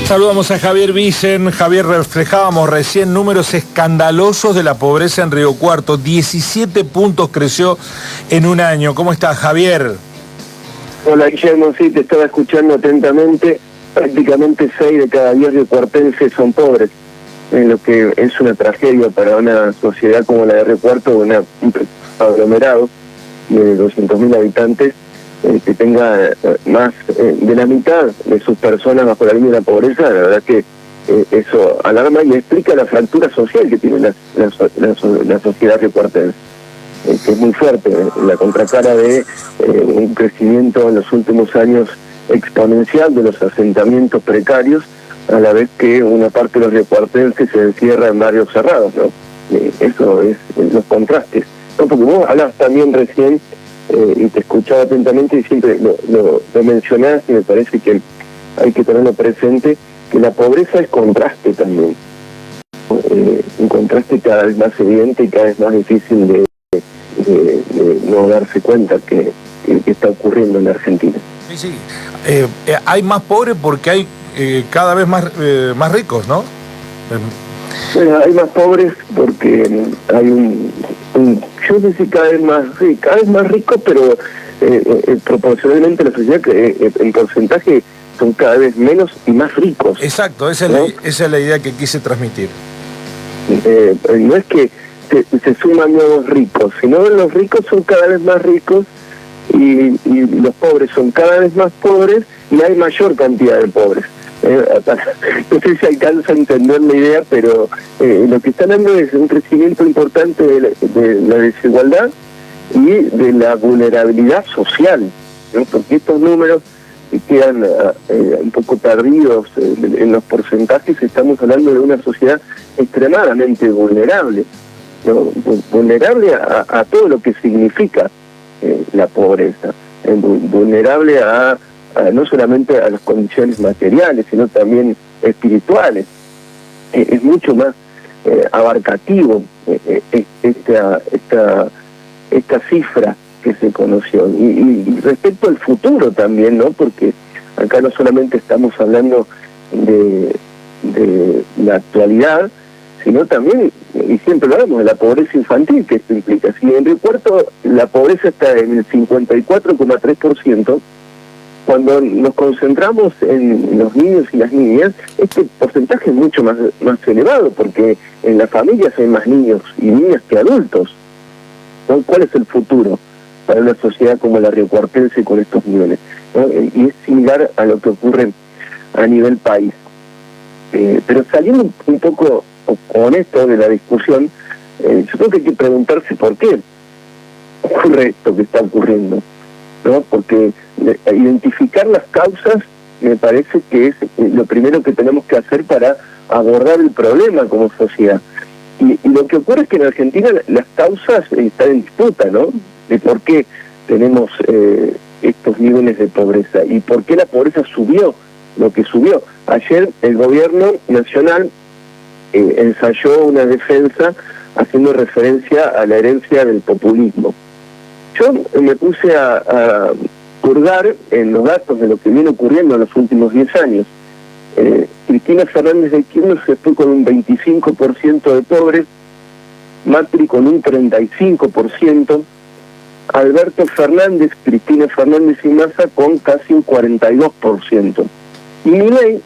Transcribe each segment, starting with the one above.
Saludamos a Javier Vicen. Javier, reflejábamos recién números escandalosos de la pobreza en Río Cuarto. 17 puntos creció en un año. ¿Cómo estás, Javier? Hola, Guillermo, sí, te estaba escuchando atentamente. Prácticamente 6 de cada 10 riocuartenses son pobres, lo que es una tragedia para una sociedad como la de Río Cuarto, un aglomerado de 200.000 habitantes, que tenga más de la mitad de sus personas bajo la línea de la pobreza. La verdad que eso alarma y explica la fractura social que tiene la sociedad riocuartense, que es muy fuerte, la contracara de un crecimiento en los últimos años exponencial de los asentamientos precarios, a la vez que una parte de los riocuartenses se encierra en barrios cerrados, ¿no? Eso es los contrastes, ¿no? Porque vos hablabas también recién, y te escuchaba atentamente y siempre lo mencionás, y me parece que hay que tenerlo presente, que la pobreza es contraste también, un contraste cada vez más evidente y cada vez más difícil de no darse cuenta que está ocurriendo en la Argentina. Sí. Hay más pobres porque hay cada vez más ricos, ¿no? Bueno, hay más pobres porque hay yo no sé si cada vez más ricos, pero proporcionalmente la sociedad en porcentaje son cada vez menos y más ricos. Exacto, esa es la idea que quise transmitir. No es que se suman nuevos ricos, sino los ricos son cada vez más ricos y los pobres son cada vez más pobres y hay mayor cantidad de pobres. No sé si alcanza a entender la idea, pero lo que está hablando es un crecimiento importante de la desigualdad y de la vulnerabilidad social, ¿no? Porque estos números quedan un poco tardíos en los porcentajes. Estamos hablando de una sociedad extremadamente vulnerable, ¿no? Vulnerable a todo lo que significa la pobreza, vulnerable a no solamente a las condiciones materiales, sino también espirituales. Es mucho más abarcativo esta cifra que se conoció. Y respecto al futuro también, ¿no? Porque acá no solamente estamos hablando de la actualidad, sino también, y siempre lo hablamos, de la pobreza infantil que esto implica. Si en Río Cuarto la pobreza está en el 54,3%, cuando nos concentramos en los niños y las niñas, este porcentaje es mucho más elevado, porque en las familias hay más niños y niñas que adultos, ¿no? ¿Cuál es el futuro para una sociedad como la riocuartense con estos niveles, ¿no? Y es similar a lo que ocurre a nivel país. Pero saliendo un poco honesto de la discusión, yo creo que hay que preguntarse por qué ocurre esto que está ocurriendo, ¿no? Porque identificar las causas me parece que es lo primero que tenemos que hacer para abordar el problema como sociedad. Y lo que ocurre es que en Argentina las causas están en disputa, ¿no? De por qué tenemos estos niveles de pobreza y por qué la pobreza subió lo que subió. Ayer el gobierno nacional ensayó una defensa haciendo referencia a la herencia del populismo. Yo me puse a hurgar en los datos de lo que viene ocurriendo en los últimos 10 años. Cristina Fernández de Kirchner se fue con un 25% de pobres, Macri con un 35%, Alberto Fernández, Cristina Fernández y Massa con casi un 42%. Y Milei,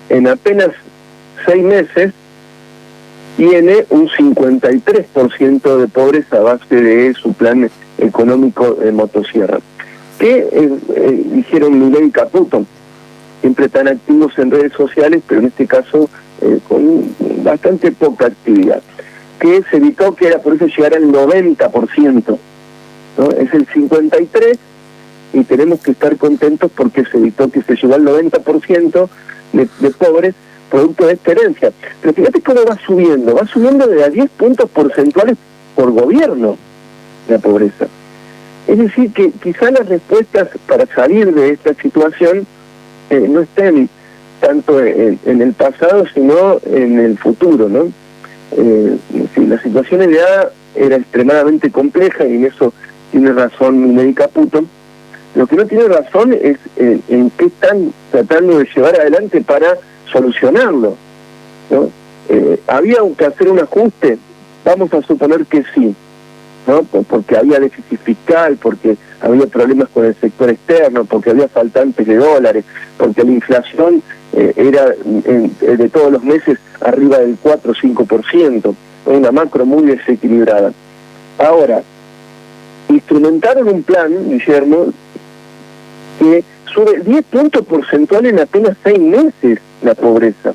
en apenas 6 meses, tiene un 53% de pobreza a base de su plan económico de motosierra. ¿Qué dijeron Milei y Caputo? Siempre tan activos en redes sociales, pero en este caso con bastante poca actividad. Que se evitó que la pobreza llegara al 90%, ¿no? Es el 53% y tenemos que estar contentos porque se evitó que se llegó al 90% de pobres producto de esta herencia. Pero fíjate cómo va subiendo de a 10 puntos porcentuales por gobierno la pobreza. Es decir, que quizá las respuestas para salir de esta situación no estén tanto en el pasado, sino en el futuro, ¿no? La situación heredada era extremadamente compleja, y en eso tiene razón Milei y Caputo, Lo que no tiene razón es en qué están tratando de llevar adelante para solucionarlo, ¿no? ¿Había que hacer un ajuste? Vamos a suponer que sí, ¿no? Porque había déficit fiscal, porque había problemas con el sector externo, porque había faltantes de dólares, porque la inflación era de todos los meses arriba del 4 o 5%, una macro muy desequilibrada. Ahora, instrumentaron un plan, Guillermo, que sube 10 puntos porcentuales en apenas 6 meses la pobreza.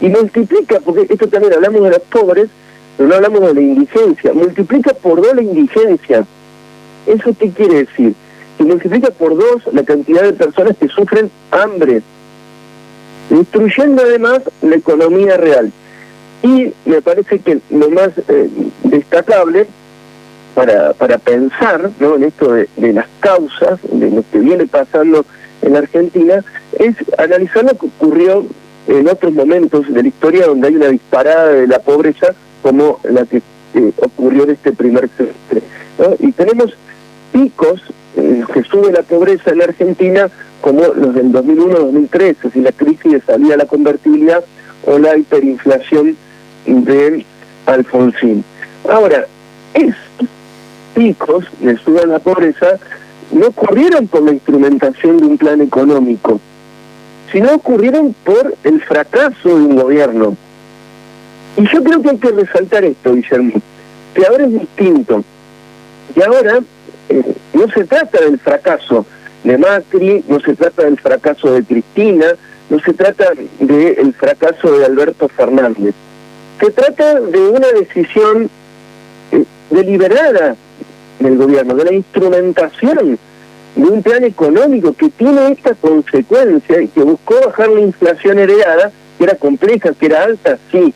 Y multiplica, porque esto también hablamos de los pobres, pero no hablamos de la indigencia, multiplica por 2 la indigencia. ¿Eso qué quiere decir? Que multiplica por 2 la cantidad de personas que sufren hambre, destruyendo además la economía real. Y me parece que lo más destacable para pensar, ¿no?, en esto de las causas de lo que viene pasando en Argentina, es analizar lo que ocurrió en otros momentos de la historia donde hay una disparada de la pobreza como la que ocurrió en este primer semestre, ¿no? Y tenemos picos que sube la pobreza en Argentina como los del 2001-2003, es decir, la crisis de salida a la convertibilidad o la hiperinflación de Alfonsín. Ahora, estos picos de subida a la pobreza no ocurrieron por la instrumentación de un plan económico, sino ocurrieron por el fracaso de un gobierno. Y yo creo que hay que resaltar esto, Guillermo, que ahora es distinto. Y ahora no se trata del fracaso de Macri, no se trata del fracaso de Cristina, no se trata del fracaso de Alberto Fernández. Se trata de una decisión deliberada del gobierno, de la instrumentación de un plan económico que tiene esta consecuencia y que buscó bajar la inflación heredada, que era compleja, que era alta, sí,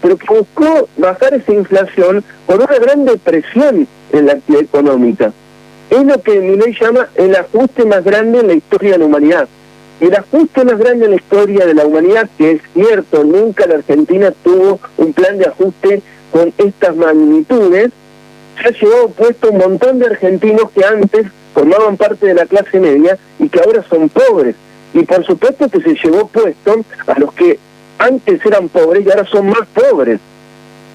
pero que buscó bajar esa inflación con una gran depresión en la actividad económica. Es lo que Milei llama el ajuste más grande en la historia de la humanidad. El ajuste más grande en la historia de la humanidad, que es cierto, nunca la Argentina tuvo un plan de ajuste con estas magnitudes, se ha llevado puesto un montón de argentinos que antes formaban parte de la clase media y que ahora son pobres. Y por supuesto que se llevó puesto a los que antes eran pobres y ahora son más pobres.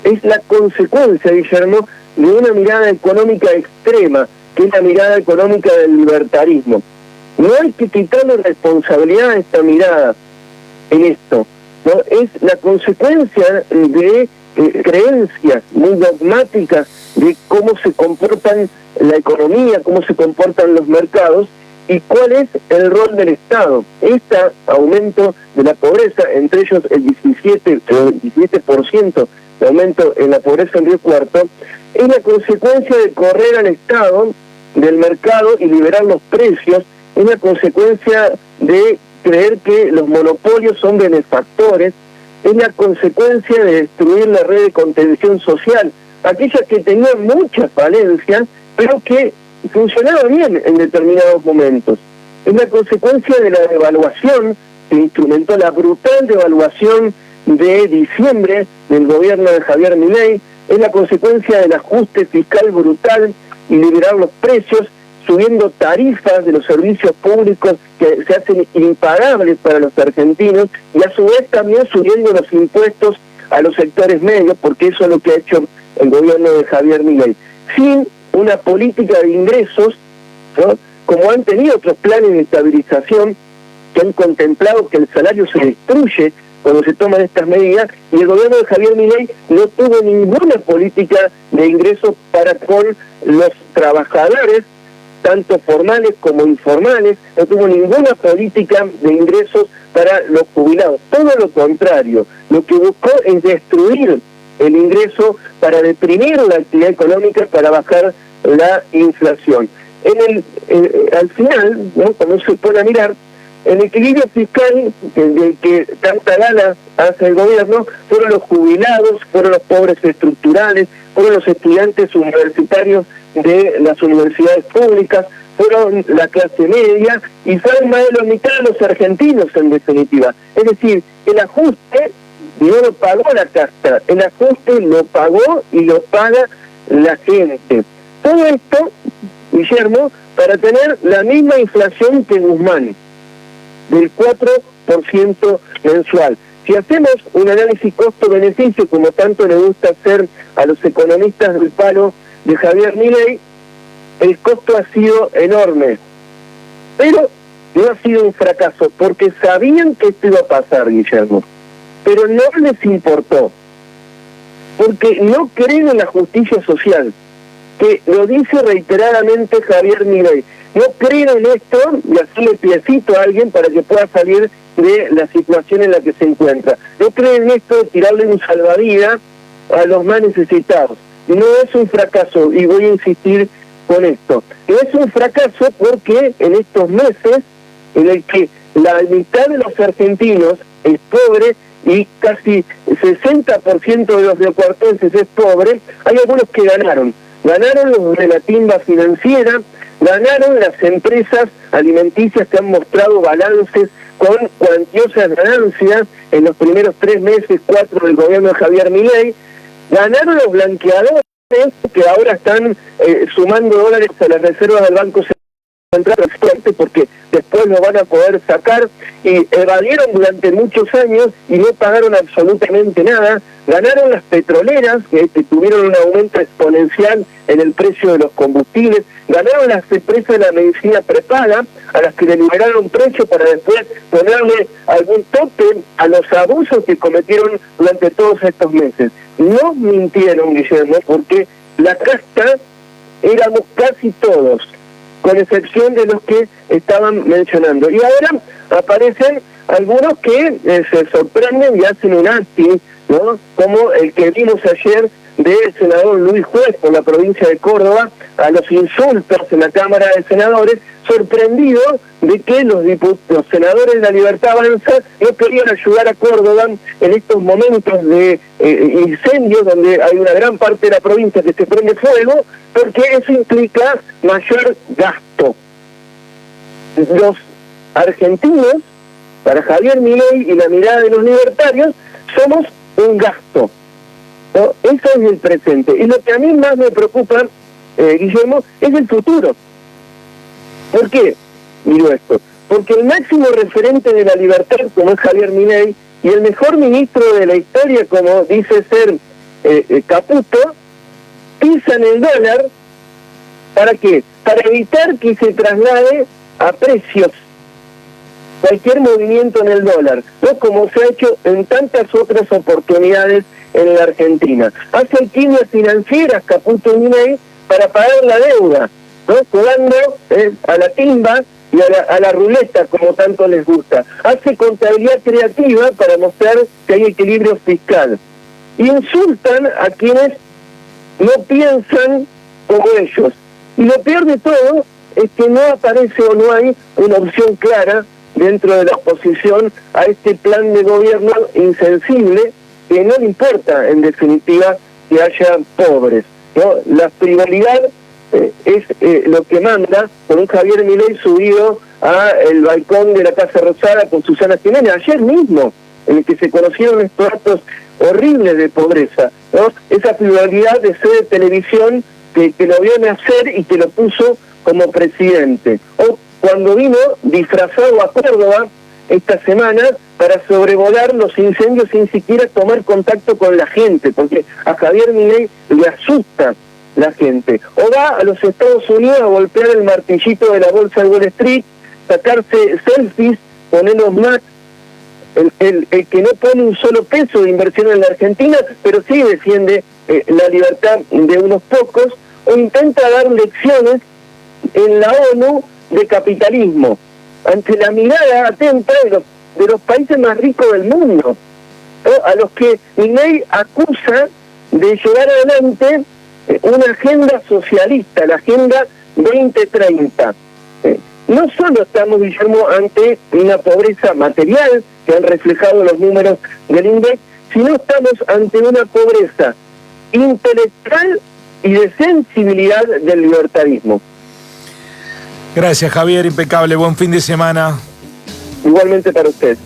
Es la consecuencia, Guillermo, de una mirada económica extrema, que es la mirada económica del libertarismo. No hay que quitarle responsabilidad a esta mirada en esto, ¿no? Es la consecuencia de creencias muy dogmáticas de cómo se comportan la economía, cómo se comportan los mercados y cuál es el rol del Estado. Este aumento de la pobreza, entre ellos el 17% de aumento en la pobreza en Río Cuarto, es la consecuencia de correr al Estado del mercado y liberar los precios, es la consecuencia de creer que los monopolios son benefactores, es la consecuencia de destruir la red de contención social, aquella que tenía muchas falencias, pero que funcionaba bien en determinados momentos. Es la consecuencia de la devaluación que instrumentó la brutal devaluación de diciembre del gobierno de Javier Milei, es la consecuencia del ajuste fiscal brutal y liberar los precios, subiendo tarifas de los servicios públicos que se hacen impagables para los argentinos y a su vez también subiendo los impuestos a los sectores medios, porque eso es lo que ha hecho el gobierno de Javier Milei, sin una política de ingresos, ¿no?, como han tenido otros planes de estabilización que han contemplado que el salario se destruye cuando se toman estas medidas, y el gobierno de Javier Milei no tuvo ninguna política de ingresos para con los trabajadores, tanto formales como informales, no tuvo ninguna política de ingresos para los jubilados. Todo lo contrario, lo que buscó es destruir el ingreso para deprimir la actividad económica, para bajar la inflación. Al final, ¿no?, cuando se pone a mirar, el equilibrio fiscal del que tanta gala hace el gobierno fueron los jubilados, fueron los pobres estructurales, fueron los estudiantes universitarios de las universidades públicas, fueron la clase media y fueron más de la mitad de los argentinos en definitiva. Es decir, el ajuste no lo pagó la casta, el ajuste lo pagó y lo paga la gente. Todo esto Guillermo, para tener la misma inflación que Guzmán, del 4% mensual. Si hacemos un análisis costo-beneficio, como tanto le gusta hacer a los economistas del palo de Javier Milei, el costo ha sido enorme. Pero no ha sido un fracaso, porque sabían que esto iba a pasar, Guillermo. Pero no les importó, porque no creen en la justicia social, que lo dice reiteradamente Javier Milei. No creen en esto y hacerle piecito a alguien para que pueda salir de la situación en la que se encuentra. No creen en esto de tirarle un salvavidas a los más necesitados. No es un fracaso, y voy a insistir con esto. No es un fracaso porque en estos meses en el que la mitad de los argentinos es pobre y casi 60% de los riocuartenses es pobre, hay algunos que ganaron. Ganaron los de la timba financiera, ganaron las empresas alimenticias que han mostrado balances con cuantiosas ganancias en los primeros 3 meses, 4 del gobierno de Javier Milei, ganaron los blanqueadores que ahora están sumando dólares a las reservas del Banco Central fuerte porque después lo van a poder sacar, y evadieron durante muchos años y no pagaron absolutamente nada. Ganaron las petroleras, que tuvieron un aumento exponencial en el precio de los combustibles. Ganaron las empresas de la medicina prepaga, a las que le liberaron precio para después ponerle algún tope a los abusos que cometieron durante todos estos meses. No mintieron, Guillermo, porque la casta éramos casi todos, con excepción de los que estaban mencionando. Y ahora aparecen algunos que se sorprenden y hacen un acting, ¿no? Como el que vimos ayer del senador Luis Juez por la provincia de Córdoba, a los insultos en la Cámara de Senadores, sorprendido de que los senadores de la Libertad Avanza no querían ayudar a Córdoba en estos momentos de incendios, donde hay una gran parte de la provincia que se prende fuego, porque eso implica mayor gasto. Los argentinos, para Javier Milei y la mirada de los libertarios, somos un gasto, ¿no? Eso es el presente. Y lo que a mí más me preocupa, Guillermo, es el futuro. ¿Por qué digo esto? Porque el máximo referente de la libertad, como es Javier Milei, y el mejor ministro de la historia, como dice ser Caputo, pisan el dólar. ¿Para qué? Para evitar que se traslade a precios cualquier movimiento en el dólar, ¿no? Como se ha hecho en tantas otras oportunidades en la Argentina. Hace alquimias financieras Caputo y Milei para pagar la deuda, ¿no? Jugando a la timba y a la ruleta, como tanto les gusta. Hace contabilidad creativa para mostrar que hay equilibrio fiscal. Insultan a quienes no piensan como ellos. Y lo peor de todo es que no aparece o no hay una opción clara dentro de la oposición a este plan de gobierno insensible, que no le importa, en definitiva, que haya pobres, ¿no? La frivolidad es lo que manda, con un Javier Milei subido a el balcón de la Casa Rosada con Susana Jiménez, ayer mismo, en el que se conocieron estos datos horribles de pobreza, ¿no? Esa frivolidad de ser de televisión que lo vio nacer y que lo puso como presidente. O cuando vino disfrazado a Córdoba esta semana para sobrevolar los incendios sin siquiera tomar contacto con la gente, porque a Javier Milei le asusta la gente. O va a los Estados Unidos a golpear el martillito de la bolsa de Wall Street, sacarse selfies con Elon Musk, el que no pone un solo peso de inversión en la Argentina, pero sí defiende la libertad de unos pocos, o intenta dar lecciones en la ONU de capitalismo, ante la mirada atenta de los países más ricos del mundo, ¿no? A los que Milei acusa de llevar adelante una agenda socialista, la Agenda 2030. No solo estamos, Guillermo, ante una pobreza material, que han reflejado los números del INDEC, sino estamos ante una pobreza intelectual y de sensibilidad del libertarismo. Gracias, Javier, impecable, buen fin de semana. Igualmente para usted.